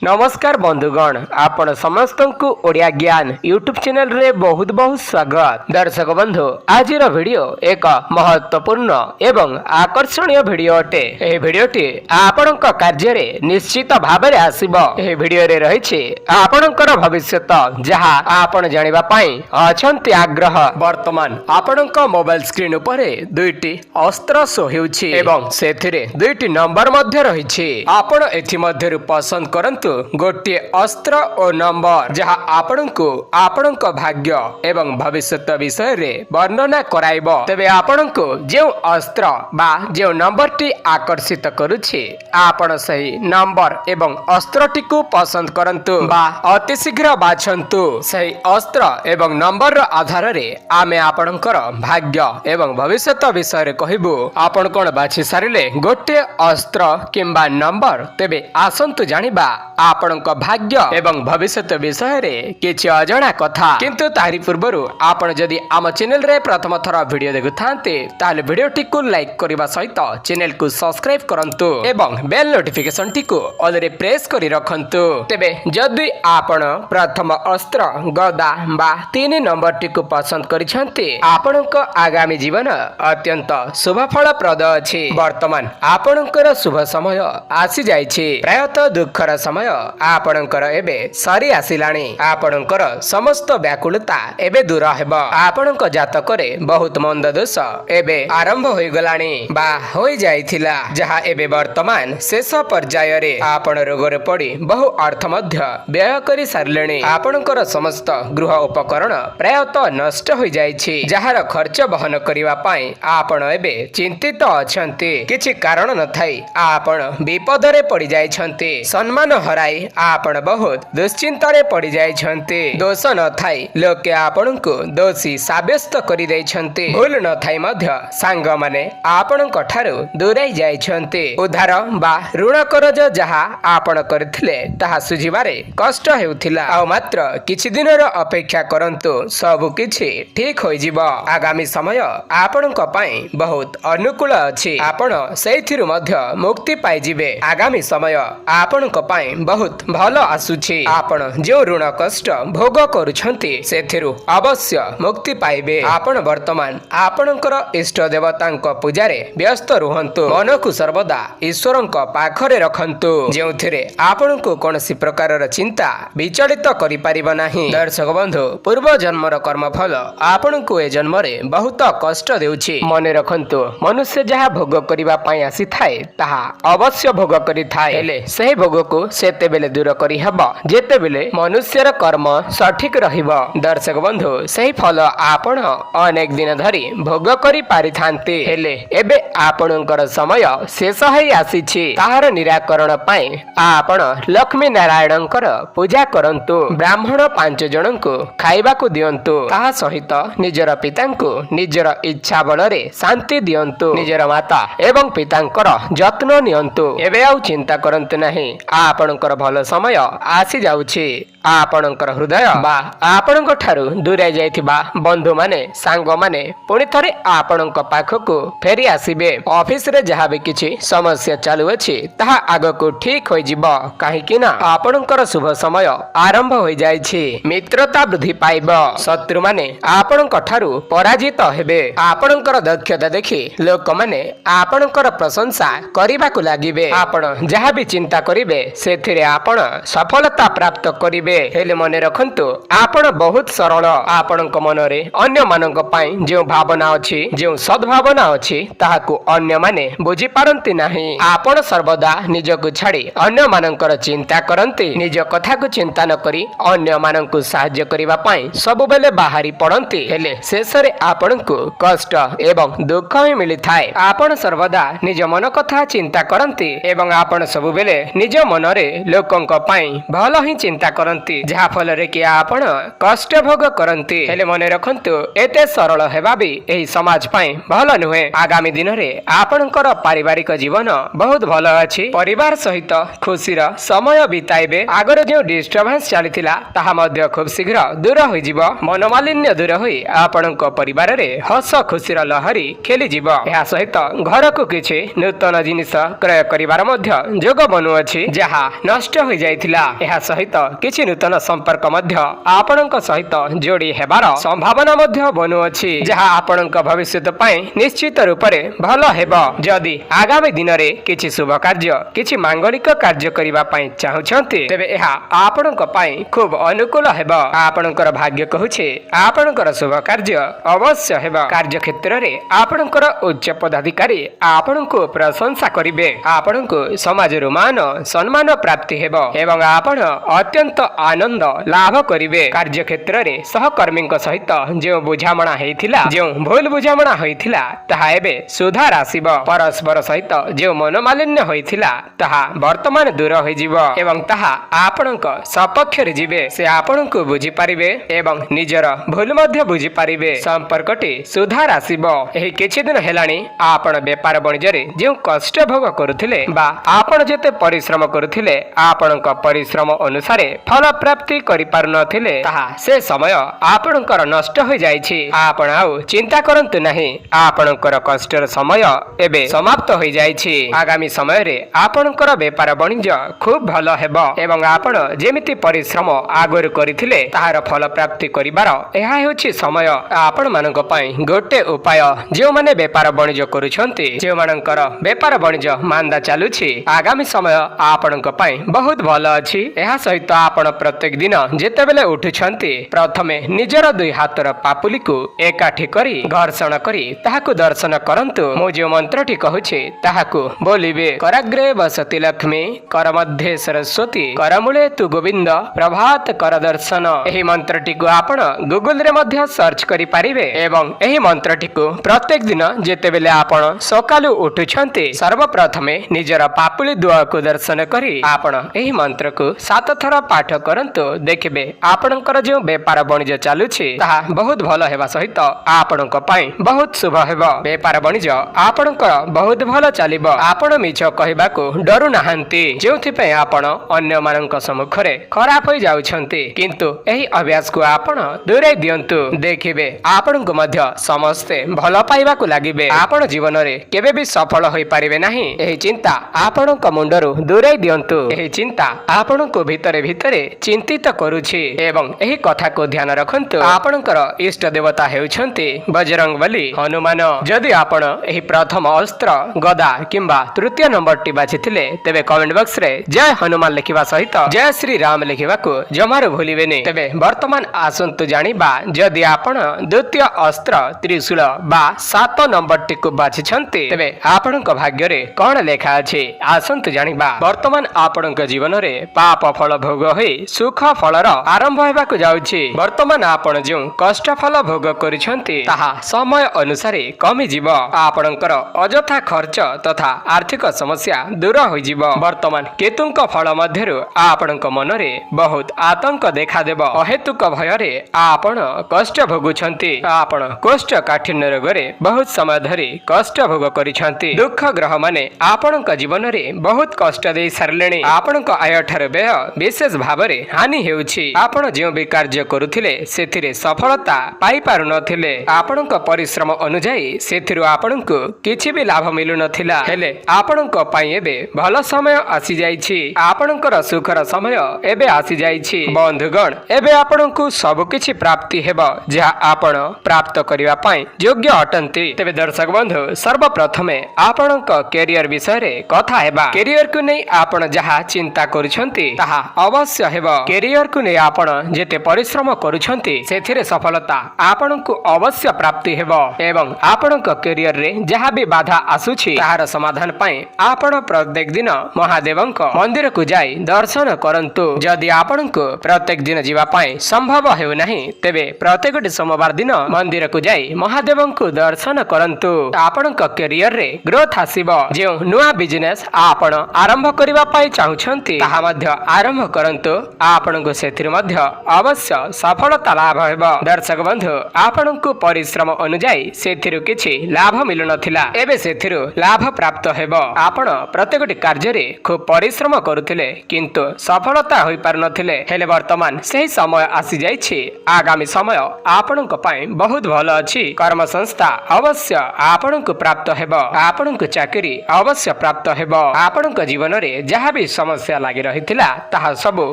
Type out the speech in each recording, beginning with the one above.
नमस्कार बंधुगण आपण समस्त को ओडिया ज्ञान यूट्यूब चैनल रे बहुत बहुत स्वागत। दर्शक बंधु आज वीडियो एक महत्वपूर्ण एवं आकर्षणीय वीडियो अटे। यह वीडियोटी आपणक कार्य रे निश्चित भाव में आसीबो। यह वीडियो रे रहिछि आपणकर भविष्यत जहा आपण जानिबा पई अछंती आग्रह। वर्तमान आपणक मोबाइल स्क्रीन उपरे दुईटी अस्त्र शो हेउछि एवं सेथिरे दुईटी नंबर मध्य रहिछि। आपण एथि मध्यरु पसंद करंतु गोटे अस्त्र और नंबर जहाँ आपणको आपणक भाग्य एवं भविष्यत विषय रे वर्णना कराइबो। तेबे आपणको जेउ अस्त्र बा जेउ नंबरटी आकर्षित करुछि आपण सही नंबर एवं अस्त्रटी को पसंद करंतु बा अति शीघ्र बाछंतु। सही अस्त्र एवं नंबर आधार रे आमे आपणकर भाग्य एवं भविष्यत विषय रे कहिबु। आपण कोन बाछि सारिले गोटे अस्त्र किंबा नंबर तेबे आसंतु जानिबा आपणक भाग्य एवं भविष्यत विषय रे किछि अजଣା कथा। किंतु तारि पूर्वरु आपण जदि आम चैनल रे प्रथम थर वीडियो देखुथांते ताले वीडियोटी को लाइक करबा सहित चैनल को सब्सक्राइब करंतु एवं बेल नोटिफिकेशन टी को ऑल रे प्रेस करि रखंतु। तेबे जदि आपण प्रथम अस्त्र गदा बा 3 नंबर टी को पसंद करिसंते आपणक आगामी जीवन अत्यंत शुभफलप्रद अछि। वर्तमान आपणकर शुभ समय आसी जाइछि। प्रायतः दुखर समय आपणकर एबे सरी आसिलाणी। आपणकर समस्त व्याकुलता एबे दूर हेबो। आपणक जातकरे बहुत मंद दोष एबे आरंभ होई गलाणी बा होई जाइथिला जहा एबे वर्तमान शेष पर्याय रे आपण रोगरे पड़ी बहु अर्थ मध्य व्यय करि सारलेणी। आपणकर समस्त गृह उपकरण प्रायतः नष्ट होई जाइछि जहार खर्च वहन करिवा पई आपण एबे चिंतित अछंती। किछि कारण न थाई आपण विपद रे पड़ी जाइछंती। सम्मान हराई आपण बहुत दुश्चिंतारे पड़ी जाइछंती। दोष न थाई लोके आपणको दोषी साब्यस्त करि दैछंती। भूल न थाई मध्य सांग माने आपणक ठारू दूराई जाइछंती। उधार बा ऋण करज जहा आपण करथिले ताहा सुझिबारे कष्ट हेउथिला। आ मात्र किछि दिनर अपेक्षा करंतु सब किछि ठीक होई जिवो। आगामी समय आपणक पई बहुत अनुकूल अछि। आपण सेथिरु मध्य मुक्ति पाई जिवे। आगामी समय आपणक पई बहुत भलो आसुछि। आपण जो ऋण कष्ट भोग करूछंती सेथिरु अवश्य मुक्ति पाइबे। आपण वर्तमान आपणकर इष्ट देवतांक पूजारे व्यस्त रुहंतु। मन को सर्वदा ईश्वरंक पाखरे रखंतु जेउथिरे आपणको कोनसी प्रकारर चिंता विचलित करि परिबो नाही। दर्शक बंधु पूर्व जन्मर कर्मफल आपणको ए जन्मरे बहुत कष्ट देउछि। मने रखंतु मनुष्य जहा भोग करिबा पई आसी थाए ताहा अवश्य भोग करि थाए। हेले सही भोग को सेते बेले दूर करि हबो जेते बेले मनुष्यर कर्म सठिक रहिबो। दर्शक बंधु सही फल आपण अनेक दिन धरि भोग करि पारिथांती। हेले एबे आपणकर समय शेष होई आसीछि। ताहार निराकरण पई आपण लक्ष्मी नारायणकर पूजा करंतु। ब्राह्मण 5 जनंकु खाइबाकू दियंतु। ताहा सहित निजर पितांकु निजर इच्छा बलरे शांति दियंतु। निजर माता एवं पितांकर जत्न नियंतु। एबे आउ चिंता करंतु नाही। आपणकर भल समय आसी जाउछि। आपणकर हृदय बा आपणक ठारू दूराई जाइथिबा बंधु माने सांग माने पुणी थरे आपणक पाखकु फेरी आसीबे। ऑफिस रे जहा भी किछि समस्या चालू अछि ताहा आगको ठीक होई जिवो। काहे कि ना आपणकर शुभ समय आरंभ होई जाइछि। मित्रता वृद्धि पाइबो। शत्रु माने आपणक ठारू पराजित हेबे। आपणकर दक्षता देखि लोक माने आपणकर प्रशंसा करिबाकु लागिबे। आपण जहा भी चिंता करिबे सेथिरे आपण सफलता प्राप्त करिबे। हेले मने रखंतु आपण बहुत सरल। आपणक मनरे अन्य मानक पई जे भावना अछि जे सद्भावना अछि ताहाकु अन्य माने बुझी पारंती नाही। आपण सर्वदा निजकु छाडी अन्य मानकर चिंता करंती। निज कथा को चिंता न करी अन्य मानकु सहाय्य करिबा पई सब बेले बाहरी पड़ंती। हेले शेषरे आपणकु कष्ट एवं दुख ही मिली थाए। आपण सर्वदा निज मन कथा चिंता करंती एवं आपण सब बेले निज मनरे लोकंक पई भलो ही चिंता करंती जहा फल रे कि आपण कष्ट भोग करंती। हेले मने रखंतु एते सरल हेबा भी एही समाज पई भलो नुहे। आगामी दिन रे आपणकर पारिवारिक जीवन बहुत भलो अछि। परिवार सहित खुशीर समय बिताइबे। आगर जे डिस्टर्बेंस चलिथिला ताहा मध्य खूब शीघ्र दूर होई जिवो। मनोमालिन्य दूर होई आपणक परिवार रे हस खुशीर लहरी खेली जिवो। एहा सहित घर को किछि नूतन जिनिस क्रय करिवार मध्य जोग बनु अछि जहा नष्ट हो जाइथिला एहा सहित किछि नूतन संपर्क मध्य आपणक सहित जोड़ी हेबार संभावना मध्य बनुअछि जहा आपणक भविष्य पई निश्चित रूप रे भलो हेबो जदि आगामी दिन रे किछि शुभ कार्य किछि मांगलिक कार्य करिबा पई चाहुछंती तेबे एहा आपणक पई खूब अनुकूल हेबो आपणकर भाग्य कहूछे आपणकर शुभ कार्य अवश्य हेबो कार्य क्षेत्र रे आपणकर उच्च पदाधिकारी आपणको प्रशंसा करिवे आपणको समाज रो मान सम्मान प्राप्ति हेबो एवं आपण अत्यंत आनंद लाभ करिवे कार्य क्षेत्र रे सहकर्मी सहित जो बुझामणा हेइथिला जो भूल बुझामणा होइथिला ताहा एबे सुधार आसीबो परस्पर सहित जो मनोमालिन्य होइथिला ताहा वर्तमान दूर होई जिवो एवं ताहा आपणक सपक्ष रे जिवे से आपणको बुझी पारिबे एवं निजर भूल मध्य बुझी पारिबे संपर्कटी सुधार आसीबो एही किछि दिन हेलानी आपण व्यापार वाणिज्य रे जो कष्ट भोग करुथिले बा आपण जेते परिश्रम करुथिले आपणक परिश्रम अनुसार फल प्राप्ति करि पारु नथिले ताहा से समय आपणकर नष्ट हो जाइछि आपण आउ चिंता करंतु नाही आपणकर कष्टर समय एबे समाप्त हो जाइछि आगामी समय रे आपणकर व्यापार वाणिज्य खूब भलो हेबो एवं आपण जेमिति परिश्रम आगरु करिथिले ताहार फल प्राप्ति करिबार एहा हेउछि समय आपण मानक पई गोटे उपाय जे माने व्यापार वाणिज्य करूछंती जे मानकर व्यापार वाणिज्य मांदा चालुछि आगामी समय आपणक पई बहुत भलो अछि एहा सहित आपण प्रत्येक दिन जेतेबेले उठुछंती प्रथमे निजर दुई हातर पापुली को एकाठी करी घर्षण करी ताहाकु दर्शन करंतु मो जो मंत्रटी कहूछे ताहाकु बोलिबे कराग्रे बसति लक्ष्मी कर मध्ये सरस्वती करमूले तु गोविंद प्रभात कर दर्शन एही मंत्रटी को आपण गूगल रे मध्ये सर्च करि पारिबे एवं एही मंत्रटी को प्रत्येक दिन जेतेबेले आपण सकालु उठुछंती सर्वप्रथमे निजर पापुली दुआ को दर्शन करी आपण एही मंत्र को 7 थर पाठ करंतु देखिबे आपणकर जो व्यापार वाणिज्य चालुछि ताहा बहुत भलो हेबा सहित आपणक पई बहुत शुभ हेबो व्यापार वाणिज्य आपणकर बहुत भलो चलिबो आपण मिछ कहबाको डरु नाहंती जेउथि पई आपण अन्य मानक सम्मुख रे खराब होई जाउछंती किंतु एही अभ्यास को आपण दूरै दियंतु देखिबे आपणक मध्य समस्ते भलो पाइबाको लागिबे आपण जीवन रे केबे भी सफल होई पारिबे नाही एही चिंता आपणक मुंडरु दूरै दियंतु एही चिंता आपणक भितरे भितरे चिंतित करूछि एवं एही कथा को ध्यान रखंतु आपणकर इष्ट देवता हेउछंती बजरंगबली हनुमान जदि आपण एही प्रथम अस्त्र गदा किंबा तृतीय नंबर टी बाछिथिले तेबे कमेंट बॉक्स रे जय हनुमान लिखिबा सहित जय श्री राम लिखिबाको जमारो भूलिबेनी तेबे वर्तमान आसंतु जानिबा जदि आपण द्वितीय अस्त्र त्रिशूल बा 7 नंबर टी को बाछिछंती तेबे आपणक भाग्य रे कोन लेखा अछि आसंतु जानिबा वर्तमान आपणक जीवन रे पाप फल भोग होई सुख फलर आरंभ हेबाको जाउछि वर्तमान आपण जो कष्ट फल भोग करिछंती ताहा समय अनुसार कमी जीव आपणकर अजथा खर्च तथा आर्थिक समस्या दूर होई जीव वर्तमान केतुंक फल मध्यरु आपणक मनरे बहुत आतंक देखा देब अहेतुक भयरे आपण कष्ट भोगुछंती आपण कोष्ठ काठिन्य रोगरे बहुत समय धरि कष्ट भोग करिछंती दुख ग्रह माने आपणक जीवन रे बहुत कष्ट देई सारलेणी आपणक आय ठार व्यय विशेष भावरे हानि हेउछि आपण जो भी कार्य करुथिले सेथिरे सफलता पाई पारु नथिले आपणक परिश्रम अनुसार सेथिरु आपणको किछि भी लाभ मिलु नथिला हेले आपणक पई एबे भलो समय आसी जाइछि आपणकर सुखर समय एबे आसी जाइछि बंधुगण एबे आपणको सब किछि प्राप्ति हेबो जहा आपण प्राप्त करिवा पई योग्य अटंती तेबे दर्शक बंधु सर्वप्रथमे आपणक कैरियर विषय रे कथा हेबा कैरियर को नै आपण जहा चिंता करूछंती ताहा अवश्य हेबो कैरियर को नै आपण जेते परिश्रम करूछंती सेथिरे सफलता आपणको अवश्य प्राप्ति हेबो एवं आपणक कैरियर रे जहा भी बाधा आसुछि ताहार समाधान पई आपण प्रत्येक दिन महादेवंक मंदिर को जाई दर्शन करंतु जदि आपणको प्रत्येक दिन जीवा पई संभव हेउ नाही तेबे प्रत्येक सोमवार दिन मंदिर को जाई महादेवंक दर्शन करंतु आपणक कैरियर रे ग्रोथ आसीबो जे नुआ बिजनेस आपण आरंभ करिवा पई चाहुछंती ताहा मध्य आरंभ करंतु आपणको सेथिर मध्य अवश्य सफलता लाभ हेबो दर्शक बंधु आपणको परिश्रम अनुसार सेथिरु किछि लाभ मिलु नथिला एबे सेथिरु लाभ प्राप्त हेबो आपण प्रत्येकटी कार्य रे खूब परिश्रम करुथिले किंतु सफलता होई पार नथिले हेले वर्तमान सही समय आसी जाइछि आगामी समय आपणको पई बहुत भलो अछि कर्म संस्था अवश्य आपणको प्राप्त हेबो आपणको चाकरी अवश्य प्राप्त हेबो आपणको जीवन रे जहा भी ସମସ୍ୟା ଲାଗି ରହିଥିଲା ତାହା ସବୁ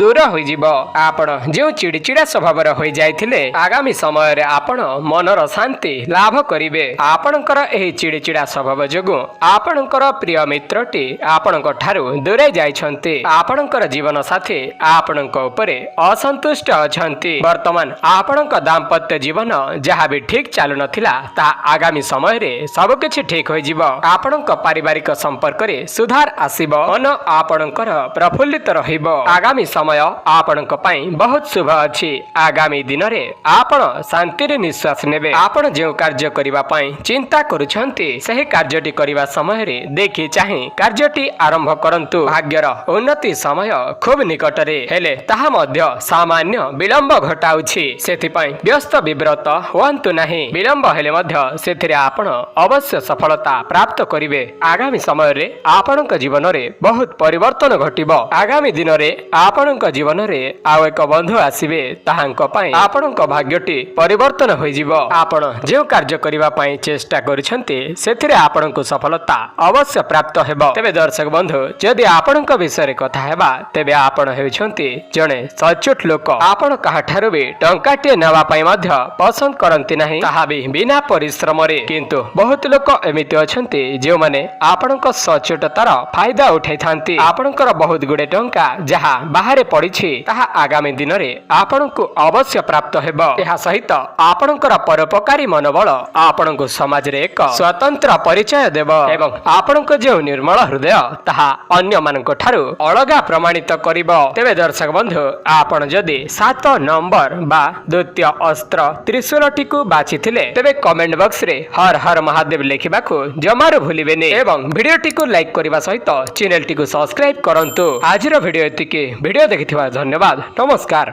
ଦୂର ହୋଇଯିବ। ଆପଣ ଯେଉଁ ଚିଡ଼ିଚିଡ଼ା ସ୍ୱଭାବର ହୋଇଯାଇଥିଲେ ଆଗାମୀ ସମୟରେ ଆପଣ ମନର ଶାନ୍ତି ଲାଭ କରିବେ। ଆପଣଙ୍କର ଏହି ଚିଡ଼ିଚିଡ଼ା ସ୍ୱଭାବ ଯୋଗୁଁ ଆପଣଙ୍କର ପ୍ରିୟ ମିତ୍ରଟି ଆପଣଙ୍କ ଠାରୁ ଦୂରେଇ ଯାଇଛନ୍ତି। ଆପଣଙ୍କର ଜୀବନ ସାଥୀ ଆପଣଙ୍କ ଉପରେ ଅସନ୍ତୁଷ୍ଟ ଅଛନ୍ତି। ବର୍ତ୍ତମାନ ଆପଣଙ୍କ ଦାମ୍ପତ୍ୟ ଜୀବନ ଯାହା ବି ଠିକ୍ ଚାଲୁନଥିଲା ତାହା ଆଗାମୀ ସମୟରେ ସବୁକିଛି ଠିକ୍ ହୋଇଯିବ। ଆପଣଙ୍କ ପାରିବାରିକ ସମ୍ପର୍କରେ ସୁଧାର ଆସିବ। ମନ ଆପଣଙ୍କର ପ୍ରଫୁଲ୍ଲିତ ରହିବ। ଆଗାମୀ ସମୟ ଆପଣଙ୍କ ପାଇଁ ବହୁତ ଶୁଭ ଅଛି। ଆଗାମୀ ଦିନରେ ଆପଣ ଶାନ୍ତିରେ ନିଶ୍ୱାସ ନେବେ। ଆପଣ ଯେଉଁ କାର୍ଯ୍ୟ କରିବା ପାଇଁ ଚିନ୍ତା କରୁଛନ୍ତି ସେହି କାର୍ଯ୍ୟଟି କରିବା ସମୟରେ ଦେଖି ଚାହିଁ କାର୍ଯ୍ୟଟି ଆରମ୍ଭ କରନ୍ତୁ। ଭାଗ୍ୟର ଉନ୍ନତି ସମୟ ଖୁବ୍ ନିକଟରେ ହେଲେ ତାହା ମଧ୍ୟ ସାମାନ୍ୟ ବିଳମ୍ବ ଘଟାଉଛି। ସେଥିପାଇଁ ବ୍ୟସ୍ତ ବିବ୍ରତ ହୁଅନ୍ତୁ ନାହିଁ। ବିଳମ୍ବ ହେଲେ ମଧ୍ୟ ସେଥିରେ ଆପଣ ଅବଶ୍ୟ ସଫଳତା ପ୍ରାପ୍ତ କରିବେ। ଆଗାମୀ ସମୟରେ ଆପଣଙ୍କ ଜୀବନରେ ବହୁତ ପରିବର୍ତ୍ତନ ଘଟିବ। ଆଗାମୀ ଦିନରେ ଆପଣଙ୍କ ଜୀବନରେ ଆଉ ଏକ ବନ୍ଧୁ ଆସିବେ। ତାହାଙ୍କ ପାଇଁ ଆପଣଙ୍କ ଭାଗ୍ୟଟି ପରିବର୍ତ୍ତନ ହୋଇଯିବ। ଆପଣ ଯେଉଁ କାର୍ଯ୍ୟ କରିବା ପାଇଁ ଚେଷ୍ଟା କରୁଛନ୍ତି ସେଥିରେ ଆପଣଙ୍କୁ ସଫଳତା ଅବଶ୍ୟ ପ୍ରାପ୍ତ ହେବ। ତେବେ ଦର୍ଶକ ବନ୍ଧୁ ଯଦି ଆପଣଙ୍କ ବିଷୟରେ କଥା ହେବା ତେବେ ଆପଣ ହେଉଛନ୍ତି ଜଣେ ସଚ୍ଚୋଟ ଲୋକ। ଆପଣ କାହାଠାରୁ ବି ଟଙ୍କାଟିଏ ନେବା ପାଇଁ ମଧ୍ୟ ପସନ୍ଦ କରନ୍ତି ନାହିଁ, ତାହା ବି ବିନା ପରିଶ୍ରମରେ। କିନ୍ତୁ ବହୁତ ଲୋକ ଏମିତି ଅଛନ୍ତି ଯେଉଁମାନେ ଆପଣଙ୍କ ସଚ୍ଚୋଟତାର ଫାଇଦା ଉଠାଇଥାନ୍ତି। ଆପଣଙ୍କର ବହୁତ ଗୁଡ଼େ ଟଙ୍କା ଯାହା ବାହାରେ ପଡ଼ିଛି ତାହା ଆଗାମୀ ଦିନରେ ଆପଣଙ୍କୁ ଅବଶ୍ୟ ପ୍ରାପ୍ତ ହେବ। ଏହା ସହିତ ଆପଣଙ୍କର ପରୋପକାରୀ ମନୋବଳ ଆପଣଙ୍କୁ ସମାଜରେ ଏକ ସ୍ୱତନ୍ତ୍ର ପରିଚୟ ଦେବ ଏବଂ ଆପଣଙ୍କ ଯେଉଁ ନିର୍ମଳ ହୃଦୟ ତାହା ଅନ୍ୟମାନଙ୍କ ଠାରୁ ଅଲଗା ପ୍ରମାଣିତ କରିବ। ତେବେ ଦର୍ଶକ ବନ୍ଧୁ ଆପଣ ଯଦି 7 ନମ୍ବର ବା ଦ୍ୱିତୀୟ ଅସ୍ତ୍ର ତ୍ରିଶୂଳଟିକୁ ବାଛିଥିଲେ ତେବେ କମେଣ୍ଟ ବକ୍ସରେ ହର ହର ମହାଦେବ ଲେଖିବାକୁ ଜମାରୁ ଭୁଲିବେନି ଏବଂ ଭିଡିଓଟିକୁ ଲାଇକ୍ କରିବା ସହିତ ଚ୍ୟାନେଲଟିକୁ ସବସ୍କ୍ରାଇବ କରନ୍ତୁ। ଆଜିର ଭିଡିଓ ଏତିକି। ଭିଡିଓ ଦେଖିଥିବା ଧନ୍ୟବାଦ। ନମସ୍କାର।